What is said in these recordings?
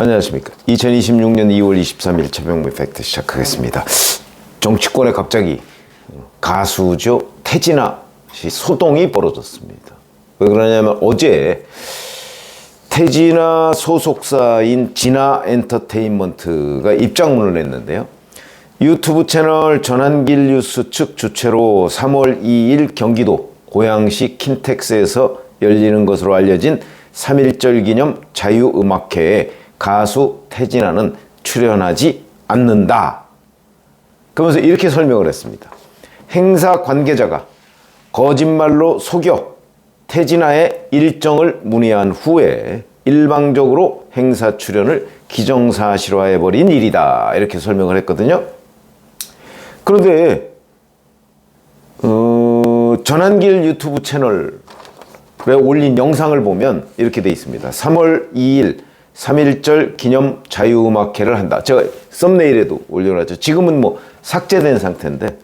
안녕하십니까. 2026년 2월 23일 최병무의 팩트 시작하겠습니다. 정치권에 갑자기 가수죠 태진아 씨 소동이 벌어졌습니다. 왜 그러냐면 어제 태진아 소속사인 진아 엔터테인먼트가 입장문을 냈는데요. 유튜브 채널 전환길 뉴스 측 주최로 3월 2일 경기도 고양시 킨텍스에서 열리는 것으로 알려진 3.1절 기념 자유음악회에 가수 태진아는 출연하지 않는다. 그러면서 이렇게 설명을 했습니다. 행사 관계자가 거짓말로 속여 태진아의 일정을 문의한 후에 일방적으로 행사 출연을 기정사실화해버린 일이다. 이렇게 설명을 했거든요. 그런데 전환길 유튜브 채널에 올린 영상을 보면 이렇게 돼 있습니다. 3월 2일 3.1절 기념 자유음악회를 한다. 제가 썸네일에도 올려놨죠. 지금은 뭐 삭제된 상태인데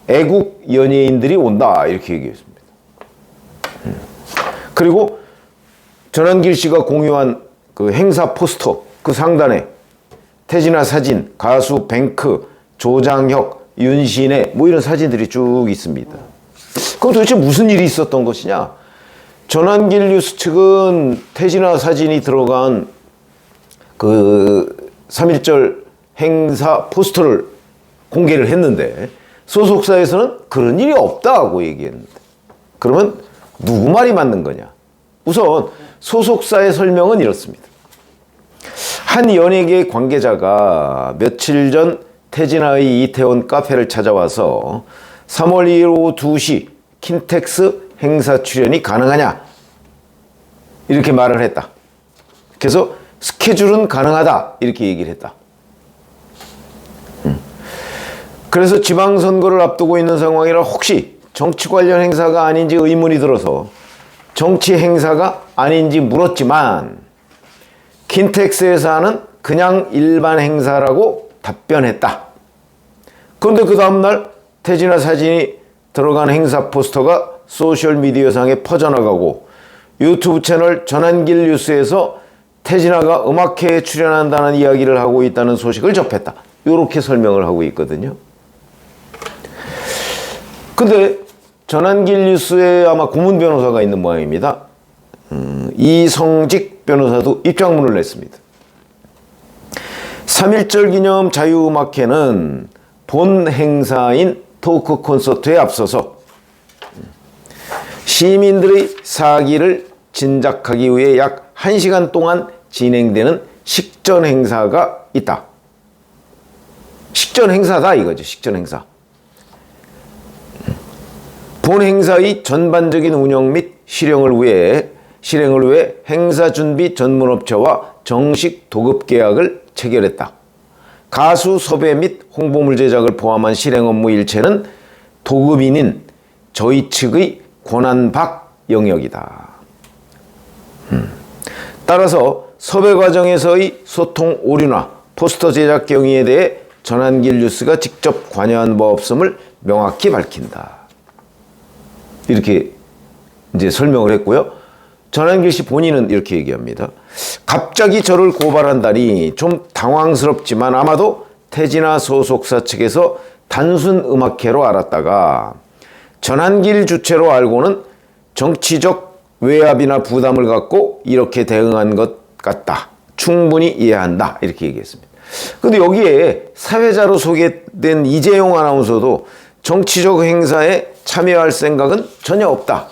애국 연예인들이 온다 이렇게 얘기했습니다. 그리고 전환길 씨가 공유한 그 행사 포스터 그 상단에 태진아 사진, 가수 뱅크, 조장혁, 윤신혜 뭐 이런 사진들이 쭉 있습니다. 그럼 도대체 무슨 일이 있었던 것이냐? 전환길 뉴스 측은 태진아 사진이 들어간 그 3.1절 행사 포스터를 공개를 했는데 소속사에서는 그런 일이 없다고 얘기했는데 그러면 누구 말이 맞는 거냐? 우선 소속사의 설명은 이렇습니다. 한 연예계 관계자가 며칠 전 태진아의 이태원 카페를 찾아와서 3월 2일 오후 2시 킨텍스 행사 출연이 가능하냐? 이렇게 말을 했다. 그래서 스케줄은 가능하다. 이렇게 얘기를 했다. 그래서 지방선거를 앞두고 있는 상황이라 혹시 정치 관련 행사가 아닌지 의문이 들어서 정치 행사가 아닌지 물었지만 킨텍스에서 하는 그냥 일반 행사라고 답변했다. 그런데 그 다음날 태진아 사진이 들어간 행사 포스터가 소셜미디어상에 퍼져나가고 유튜브 채널 전환길 뉴스에서 태진아가 음악회에 출연한다는 이야기를 하고 있다는 소식을 접했다. 이렇게 설명을 하고 있거든요. 근데 전환길 뉴스에 아마 고문 변호사가 있는 모양입니다. 이성직 변호사도 입장문을 냈습니다. 3.1절 기념 자유음악회는 본 행사인 토크 콘서트에 앞서서 시민들의 사기를 진작하기 위해 약 1시간 동안 진행되는 식전 행사가 있다. 식전 행사다 이거죠. 식전 행사. 본 행사의 전반적인 운영 및 실행을 위해 행사 준비 전문업체와 정식 도급 계약을 체결했다. 가수 섭외 및 홍보물 제작을 포함한 실행 업무 일체는 도급인인 저희 측의 권한 밖 영역이다. 따라서 섭외 과정에서의 소통 오류나 포스터 제작 경위에 대해 전환길 뉴스가 직접 관여한 바 없음을 명확히 밝힌다. 이렇게 이제 설명을 했고요. 전환길 씨 본인은 이렇게 얘기합니다. 갑자기 저를 고발한다니 좀 당황스럽지만 아마도 태진아 소속사 측에서 단순 음악회로 알았다가 전환길 주체로 알고는 정치적 외압이나 부담을 갖고 이렇게 대응한 것 같다. 충분히 이해한다. 이렇게 얘기했습니다. 근데 여기에 사회자로 소개된 이재용 아나운서도 정치적 행사에 참여할 생각은 전혀 없다.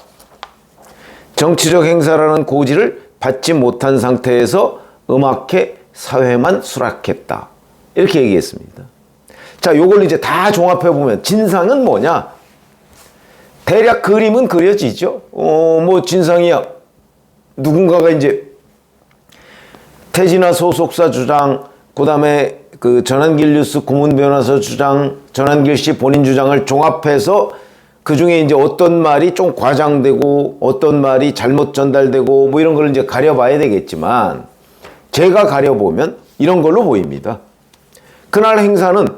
정치적 행사라는 고지를 받지 못한 상태에서 음악회 사회만 수락했다. 이렇게 얘기했습니다. 자, 요걸 이제 다 종합해 보면 진상은 뭐냐? 대략 그림은 그려지죠. 뭐 진상이야. 누군가가 이제 태진아 소속사 주장, 그 다음에 그 전환길 뉴스 고문 변호사 주장, 전환길 씨 본인 주장을 종합해서 그 중에 이제 어떤 말이 좀 과장되고 어떤 말이 잘못 전달되고 뭐 이런 걸 이제 가려봐야 되겠지만 제가 가려보면 이런 걸로 보입니다. 그날 행사는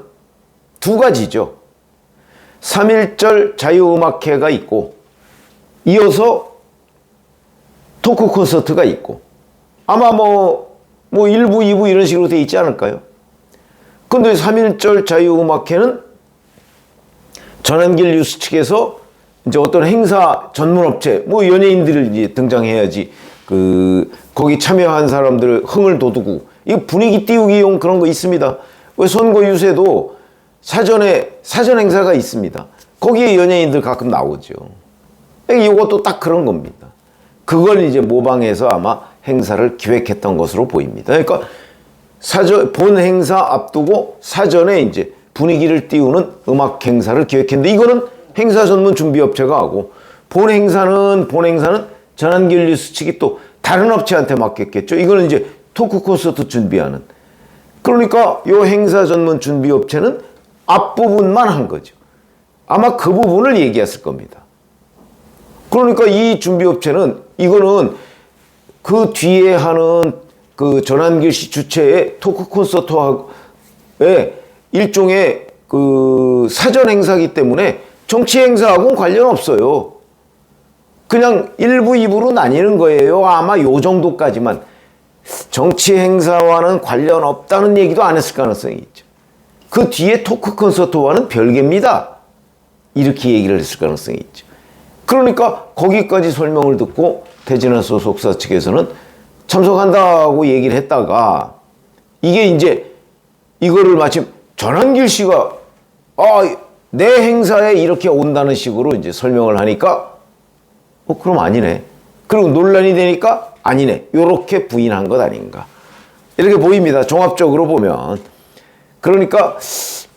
두 가지죠. 3.1절 자유음악회가 있고 이어서 토크 콘서트가 있고 아마 뭐 1부, 2부 이런 식으로 돼 있지 않을까요? 근데 3.1절 자유음악회는 전환길 뉴스 측에서 이제 어떤 행사 전문업체, 뭐 연예인들을 이제 등장해야지 거기 참여한 사람들 흥을 돋우고, 이거 분위기 띄우기용 그런 거 있습니다. 왜 선거 유세도 사전 행사가 있습니다. 거기에 연예인들 가끔 나오죠. 이것도 딱 그런 겁니다. 그걸 이제 모방해서 아마 행사를 기획했던 것으로 보입니다. 그러니까 본 행사 앞두고 사전에 이제 분위기를 띄우는 음악 행사를 기획했는데, 이거는 행사 전문 준비업체가 하고, 본 행사는 전환길 뉴스 측이 또 다른 업체한테 맡겼겠죠. 이거는 이제 토크 콘서트 준비하는. 그러니까 이 행사 전문 준비업체는 앞부분만 한 거죠. 아마 그 부분을 얘기했을 겁니다. 그러니까 이 준비업체는 이거는 그 뒤에 하는 그 전환길 씨 주최의 토크 콘서트의 일종의 그 사전 행사이기 때문에 정치 행사하고는 관련 없어요. 그냥 1부, 2부로 나뉘는 거예요. 아마 요 정도까지만. 정치 행사와는 관련 없다는 얘기도 안 했을 가능성이 있죠. 그 뒤에 토크 콘서트와는 별개입니다. 이렇게 얘기를 했을 가능성이 있죠. 그러니까 거기까지 설명을 듣고 태진아 소속사 측에서는 참석한다고 얘기를 했다가, 이게 이제 이거를 마침 전환길 씨가 내 행사에 이렇게 온다는 식으로 이제 설명을 하니까 그럼 아니네. 그리고 논란이 되니까 아니네. 요렇게 부인한 것 아닌가. 이렇게 보입니다. 종합적으로 보면. 그러니까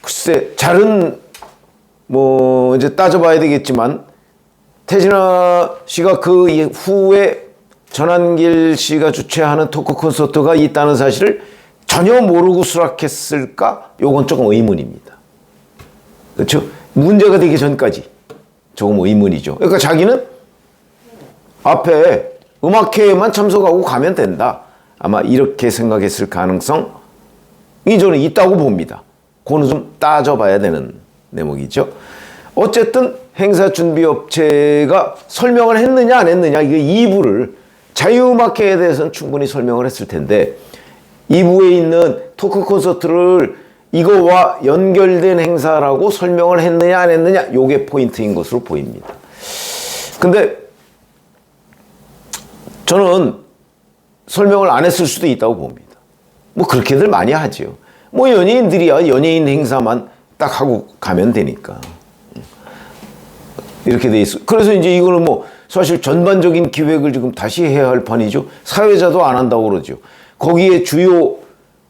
글쎄 잘은 뭐 이제 따져봐야 되겠지만, 태진아 씨가 그 후에 전환길 씨가 주최하는 토크 콘서트가 있다는 사실을 전혀 모르고 수락했을까? 요건 조금 의문입니다. 그렇죠? 문제가 되기 전까지 조금 의문이죠. 그러니까 자기는 앞에 음악회에만 참석하고 가면 된다. 아마 이렇게 생각했을 가능성이 저는 있다고 봅니다. 그거는 좀 따져봐야 되는 대목이죠. 어쨌든 행사 준비업체가 설명을 했느냐 안 했느냐, 이거 2부를 자유음악회에 대해서는 충분히 설명을 했을 텐데 2부에 있는 토크 콘서트를 이거와 연결된 행사라고 설명을 했느냐 안 했느냐, 요게 포인트인 것으로 보입니다. 근데 저는 설명을 안 했을 수도 있다고 봅니다. 뭐 그렇게들 많이 하죠. 뭐 연예인들이야 연예인 행사만 딱 하고 가면 되니까. 이렇게 돼 있어. 그래서 이제 이거는 뭐 사실 전반적인 기획을 지금 다시 해야 할 판이죠. 사회자도 안 한다고 그러죠. 거기에 주요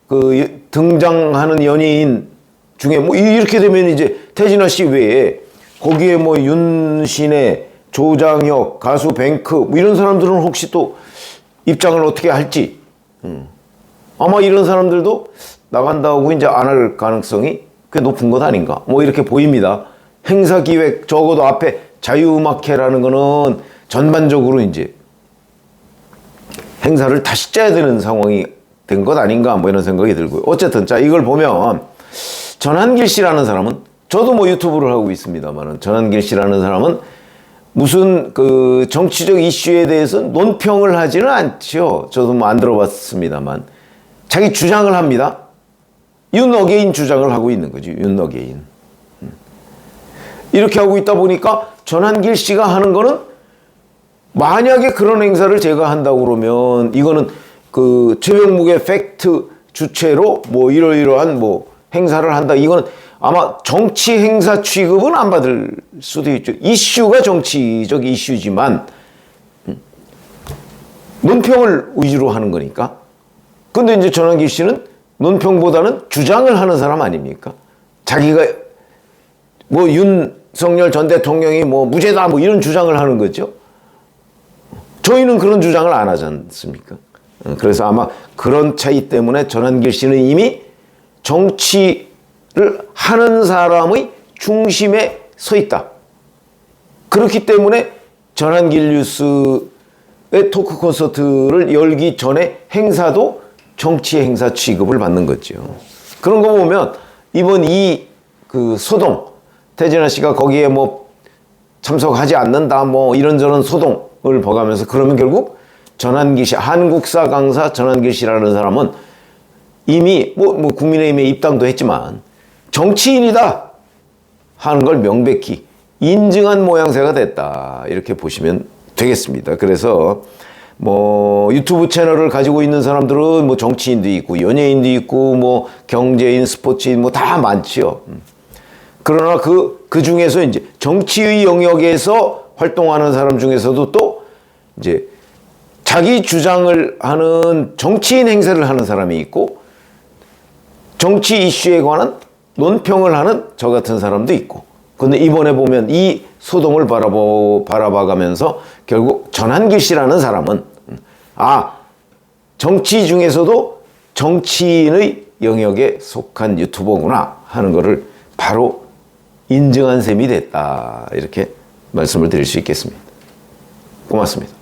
그 등장하는 연예인 중에 뭐 이렇게 되면 이제 태진아 씨 외에 거기에 뭐 윤신혜, 조장혁, 가수 뱅크 뭐 이런 사람들은 혹시 또 입장을 어떻게 할지, 아마 이런 사람들도 나간다고 이제 안 할 가능성이 꽤 높은 것 아닌가, 뭐 이렇게 보입니다. 행사 기획, 적어도 앞에 자유음악회라는 거는 전반적으로 이제 행사를 다시 짜야 되는 상황이 된 것 아닌가, 뭐 이런 생각이 들고요. 어쨌든 자, 이걸 보면 전환길 씨라는 사람은, 저도 뭐 유튜브를 하고 있습니다만은, 전환길 씨라는 사람은 무슨 그 정치적 이슈에 대해서 논평을 하지는 않죠. 저도 뭐 안 들어봤습니다만 자기 주장을 합니다. 윤어게인 주장을 하고 있는 거죠. 윤어게인. 이렇게 하고 있다 보니까 전환길 씨가 하는 거는, 만약에 그런 행사를 제가 한다고 그러면 이거는 그 최병묵의 팩트 주최로 뭐 이러이러한 뭐 행사를 한다, 이거는 아마 정치 행사 취급은 안 받을 수도 있죠. 이슈가 정치적 이슈지만 논평을 위주로 하는 거니까. 근데 이제 전환길 씨는 논평보다는 주장을 하는 사람 아닙니까? 자기가 뭐 윤석열 전 대통령이 뭐 무죄다 뭐 이런 주장을 하는 거죠. 저희는 그런 주장을 안 하지 않습니까? 그래서 아마 그런 차이 때문에 전환길 씨는 이미 정치를 하는 사람의 중심에 서 있다. 그렇기 때문에 전환길 뉴스의 토크 콘서트를 열기 전에 행사도 정치 행사 취급을 받는 거죠. 그런 거 보면 이번 그 소동, 태진아 씨가 거기에 뭐 참석하지 않는다 뭐 이런저런 소동을 봐가면서, 그러면 결국 전한기 씨, 한국사 강사 전한기 씨라는 사람은 이미 뭐 국민의힘에 입당도 했지만 정치인이다 하는 걸 명백히 인증한 모양새가 됐다. 이렇게 보시면 되겠습니다. 그래서 뭐 유튜브 채널을 가지고 있는 사람들은 뭐 정치인도 있고 연예인도 있고 뭐 경제인, 스포츠인 뭐 다 많지요. 그러나 그 중에서 이제 정치의 영역에서 활동하는 사람 중에서도 또 이제 자기 주장을 하는 정치인 행세를 하는 사람이 있고 정치 이슈에 관한 논평을 하는 저 같은 사람도 있고. 근데 이번에 보면 이 소동을 바라봐가면서 결국 전한길 씨라는 사람은 정치 중에서도 정치인의 영역에 속한 유튜버구나 하는 거를 바로 인증한 셈이 됐다. 이렇게 말씀을 드릴 수 있겠습니다. 고맙습니다.